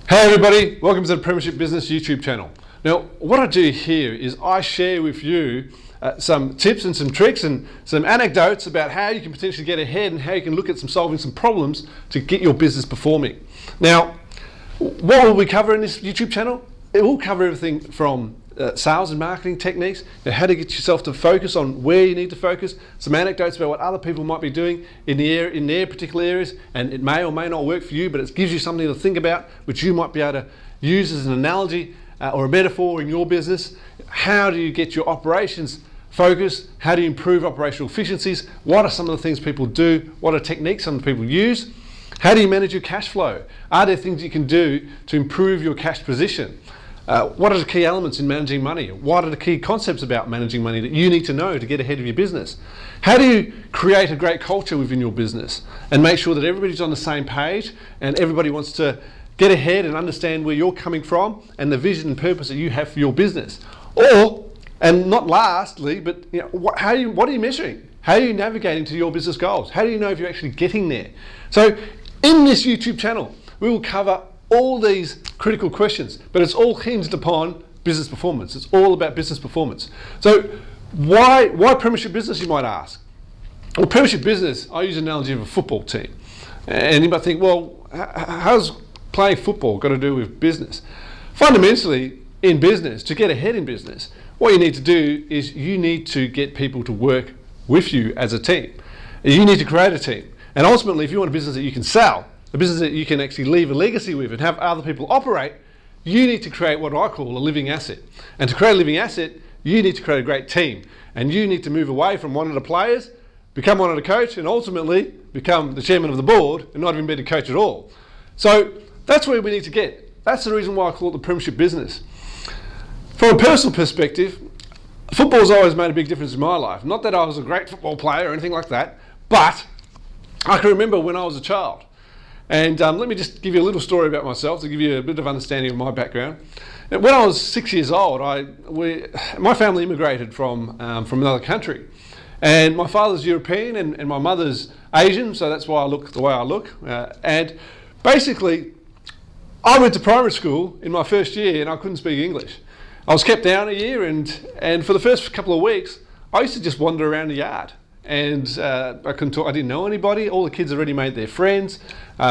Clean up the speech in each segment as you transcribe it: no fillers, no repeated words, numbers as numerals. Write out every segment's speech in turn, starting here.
Hey everybody, welcome to the Premiership Business YouTube channel. Now, what I do here is I share with you some tips and some tricks and some anecdotes about how you can potentially get ahead and how you can look at solving some problems to get your business performing. Now, what will we cover in this YouTube channel? It will cover everything from sales and marketing techniques, how to get yourself to focus on where you need to focus, some anecdotes about what other people might be doing in their particular areas, and it may or may not work for you, but it gives you something to think about, which you might be able to use as an analogy or a metaphor in your business. How do you get your operations focused? How do you improve operational efficiencies? What are some of the things people do? What are techniques some people use? How do you manage your cash flow? Are there things you can do to improve your cash position? What are the key elements in managing money? What are the key concepts about managing money that you need to know to get ahead of your business? How do you create a great culture within your business and make sure that everybody's on the same page and everybody wants to get ahead and understand where you're coming from and the vision and purpose that you have for your business? Or, and not lastly, but what are you measuring? How are you navigating to your business goals? How do you know if you're actually getting there? So in this YouTube channel, we will cover all these critical questions, but it's all hinged upon business performance. It's all about business performance. So why Premiership Business, you might ask? Well, Premiership Business, I use an analogy of a football team. And you might think, well, how's playing football got to do with business? Fundamentally, in business, to get ahead in business, what you need to do is you need to get people to work with you as a team. You need to create a team. And ultimately, if you want a business that you can sell, a business that you can actually leave a legacy with and have other people operate, you need to create what I call a living asset. And to create a living asset, you need to create a great team. And you need to move away from one of the players, become one of the coach, and ultimately become the chairman of the board and not even be the coach at all. So that's where we need to get. That's the reason why I call it the Premiership Business. From a personal perspective, football's always made a big difference in my life. Not that I was a great football player or anything like that, but I can remember when I was a child. And let me just give you a little story about myself to give you a bit of understanding of my background. And when I was 6 years old, my family immigrated from another country. And my father's European and my mother's Asian, so that's why I look the way I look. And basically, I went to primary school in my first year and I couldn't speak English. I was kept down a year and for the first couple of weeks, I used to just wander around the yard. And I couldn't talk, I didn't know anybody. All the kids already made their friends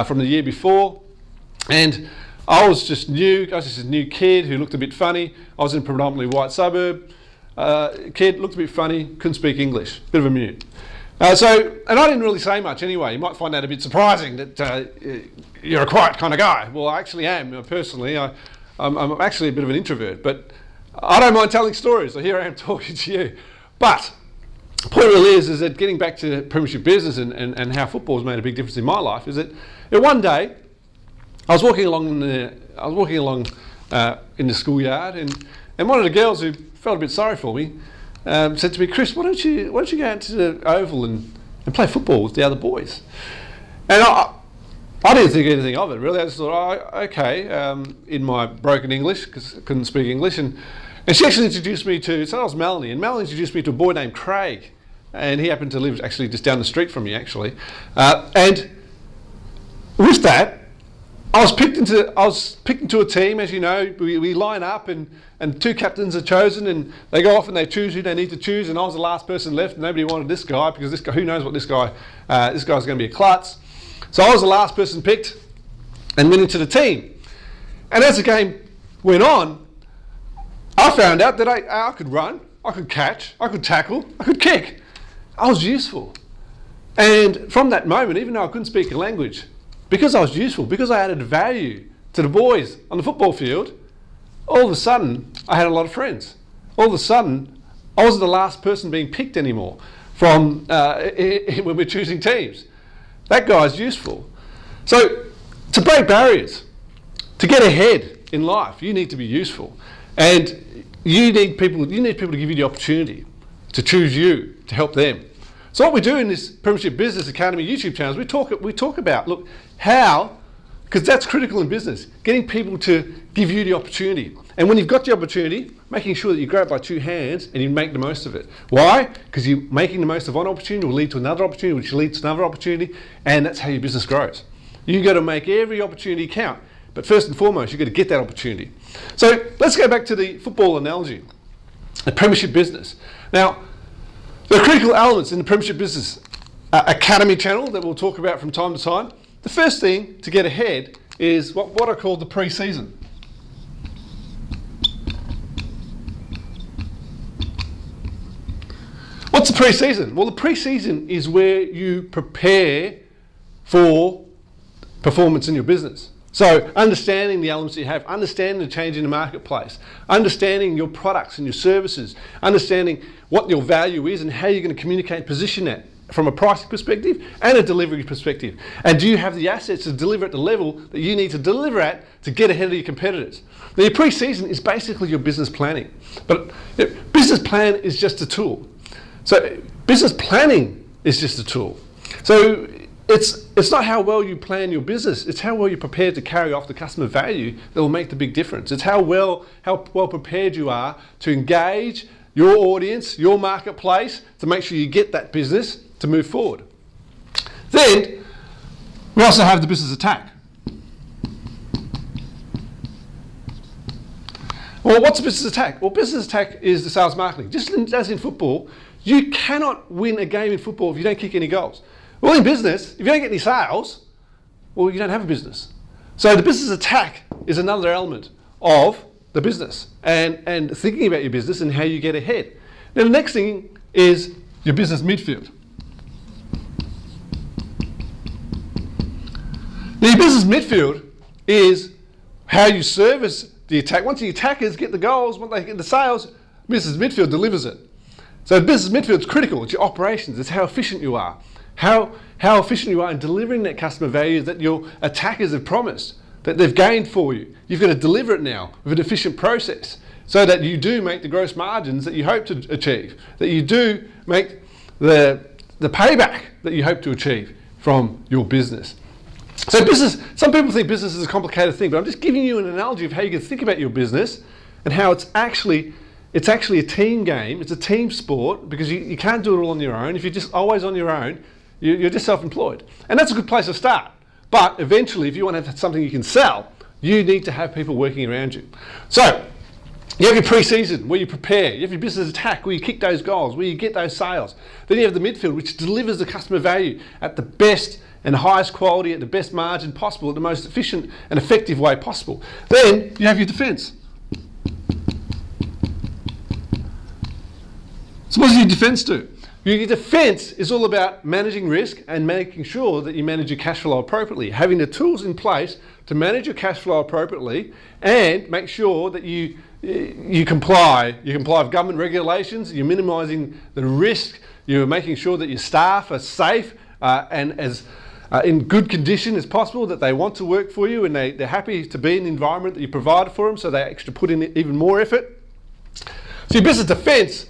from the year before. And I was just a new kid who looked a bit funny. I was in a predominantly white suburb. Kid, looked a bit funny, couldn't speak English, bit of a mute. And I didn't really say much anyway. You might find that a bit surprising that you're a quiet kind of guy. Well, I actually am, personally. I'm actually a bit of an introvert, but I don't mind telling stories. So here I am talking to you. But the point really is that getting back to Premiership Business and how football has made a big difference in my life is that one day I was walking along in the schoolyard and one of the girls who felt a bit sorry for me said to me, "Chris, why don't you go out to the oval and play football with the other boys?" And I didn't think anything of it really. I just thought, oh, okay, in my broken English, because I couldn't speak English, and she actually introduced me to, so that was Melanie, and Melanie introduced me to a boy named Craig, and he happened to live actually just down the street from me actually. And with that, I was picked into a team, as you know. We line up and two captains are chosen and they go off and they choose who they need to choose, and I was the last person left and nobody wanted this guy because this guy, who knows what this guy's going to be a klutz. So I was the last person picked and went into the team. And as the game went on, I found out that I could run, I could catch, I could tackle, I could kick. I was useful. And from that moment, even though I couldn't speak a language, because I was useful, because I added value to the boys on the football field, all of a sudden, I had a lot of friends. All of a sudden, I wasn't the last person being picked anymore from when we're choosing teams. That guy's useful. So to break barriers, to get ahead in life, you need to be useful. And you need people to give you the opportunity to choose you, to help them. So what we do in this Premiership Business Academy YouTube channel is we talk about, look, how, because that's critical in business, getting people to give you the opportunity. And when you've got the opportunity, making sure that you grab it by two hands and you make the most of it. Why? Because you're making the most of one opportunity will lead to another opportunity, which leads to another opportunity, and that's how your business grows. You've got to make every opportunity count. But first and foremost, you've got to get that opportunity. So let's go back to the football analogy, the Premiership Business. Now, there are critical elements in the Premiership Business Academy channel that we'll talk about from time to time. The first thing to get ahead is what I call the pre-season. What's the pre-season? Well, the pre-season is where you prepare for performance in your business. So understanding the elements that you have, understanding the change in the marketplace, understanding your products and your services, understanding what your value is and how you're going to communicate and position that from a pricing perspective and a delivery perspective. And do you have the assets to deliver at the level that you need to deliver at to get ahead of your competitors? Now, your pre-season is basically your business planning. But business plan is just a tool. So business planning is just a tool. So it's not how well you plan your business, it's how well you're prepared to carry off the customer value that will make the big difference. It's how well prepared you are to engage your audience, your marketplace, to make sure you get that business to move forward. Then we also have the business attack. Well, what's a business attack? Well, business attack is the sales marketing. Just as in football, you cannot win a game in football if you don't kick any goals. Well, in business, if you don't get any sales, well, you don't have a business. So the business attack is another element of the business and thinking about your business and how you get ahead. Now, the next thing is your business midfield. Now, your business midfield is how you service the attack. Once the attackers get the goals, once they get the sales, business midfield delivers it. So business midfield is critical. It's your operations. It's how efficient you are. How efficient you are in delivering that customer value that your attackers have promised, that they've gained for you. You've got to deliver it now with an efficient process so that you do make the gross margins that you hope to achieve, that you do make the payback that you hope to achieve from your business. So business, some people think business is a complicated thing, but I'm just giving you an analogy of how you can think about your business and how it's actually a team game. It's a team sport because you can't do it all on your own. If you're just always on your own, you're just self-employed. And that's a good place to start. But eventually, if you want to have something you can sell, you need to have people working around you. So you have your pre-season where you prepare. You have your business attack where you kick those goals, where you get those sales. Then you have the midfield, which delivers the customer value at the best and highest quality, at the best margin possible, at the most efficient and effective way possible. Then you have your defense. So what does your defense do? Your defense is all about managing risk and making sure that you manage your cash flow appropriately, having the tools in place to manage your cash flow appropriately and make sure that you comply. You comply with government regulations, you're minimising the risk, you're making sure that your staff are safe and as in good condition as possible, that they want to work for you and they're happy to be in the environment that you provide for them, so they actually put in even more effort. So your business defense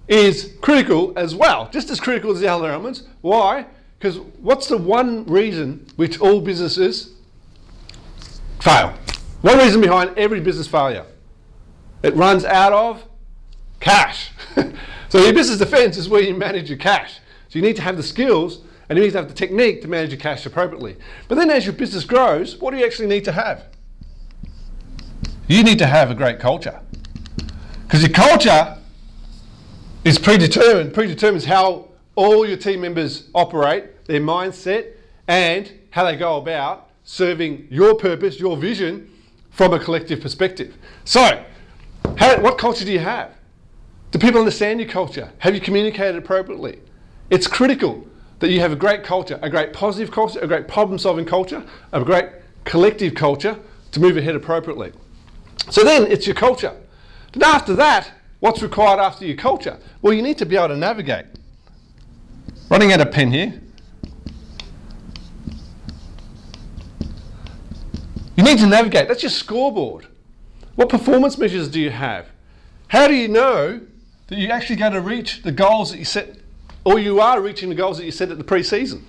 is critical as well, just as critical as the other elements. Why? Because what's the one reason which all businesses fail? One reason behind every business failure. It runs out of cash. So your business defense is where you manage your cash. So you need to have the skills and you need to have the technique to manage your cash appropriately. But then as your business grows, what do you actually need to have? You need to have a great culture. Because your culture is predetermines how all your team members operate, their mindset, and how they go about serving your purpose, your vision, from a collective perspective. So, what culture do you have? Do people understand your culture? Have you communicated appropriately? It's critical that you have a great culture, a great positive culture, a great problem-solving culture, a great collective culture to move ahead appropriately. So then it's your culture. And after that, what's required after your culture? Well, you need to be able to navigate. Running out of pen here. You need to navigate. That's your scoreboard. What performance measures do you have? How do you know that you're actually going to reach the goals that you set, or you are reaching the goals that you set at the pre-season?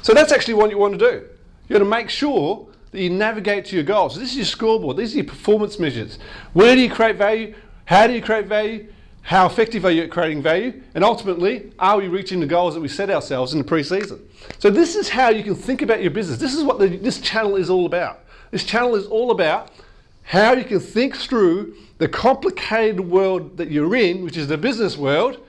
So that's actually what you want to do. You want to make sure that you navigate to your goals. So this is your scoreboard. These are your performance measures. Where do you create value? How do you create value? How effective are you at creating value? And ultimately, are we reaching the goals that we set ourselves in the pre-season? So this is how you can think about your business. This is what this channel is all about. This channel is all about how you can think through the complicated world that you're in, which is the business world,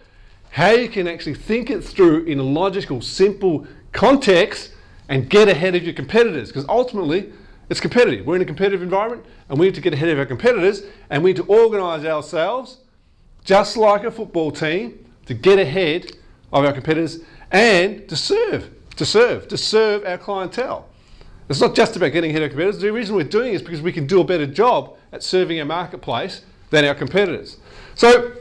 how you can actually think it through in a logical, simple context and get ahead of your competitors, because ultimately it's competitive. We're in a competitive environment and we need to get ahead of our competitors, and we need to organise ourselves just like a football team to get ahead of our competitors and to serve our clientele. It's not just about getting ahead of our competitors. The reason we're doing it is because we can do a better job at serving our marketplace than our competitors. So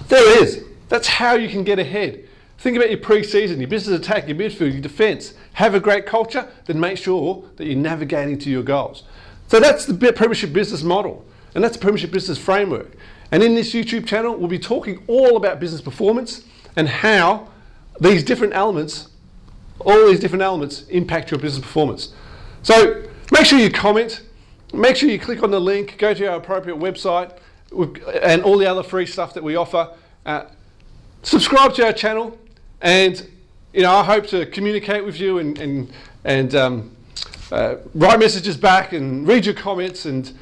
there it is. That's how you can get ahead. Think about your pre-season, your business attack, your midfield, your defence. Have a great culture, then make sure that you're navigating to your goals. So that's the Premiership Business model, and that's the Premiership Business framework. And in this YouTube channel, we'll be talking all about business performance and how these different elements, all these different elements, impact your business performance. So make sure you comment, make sure you click on the link, go to our appropriate website, and all the other free stuff that we offer. Subscribe to our channel, and I hope to communicate with you and write messages back and read your comments and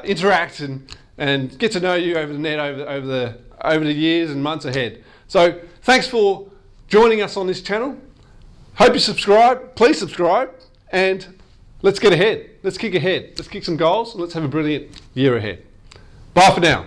interact and get to know you over the net over the years and months ahead. So thanks for joining us on this channel. Hope you subscribe. Please subscribe, and let's get ahead. Let's kick ahead. Let's kick some goals, and let's have a brilliant year ahead. Bye for now.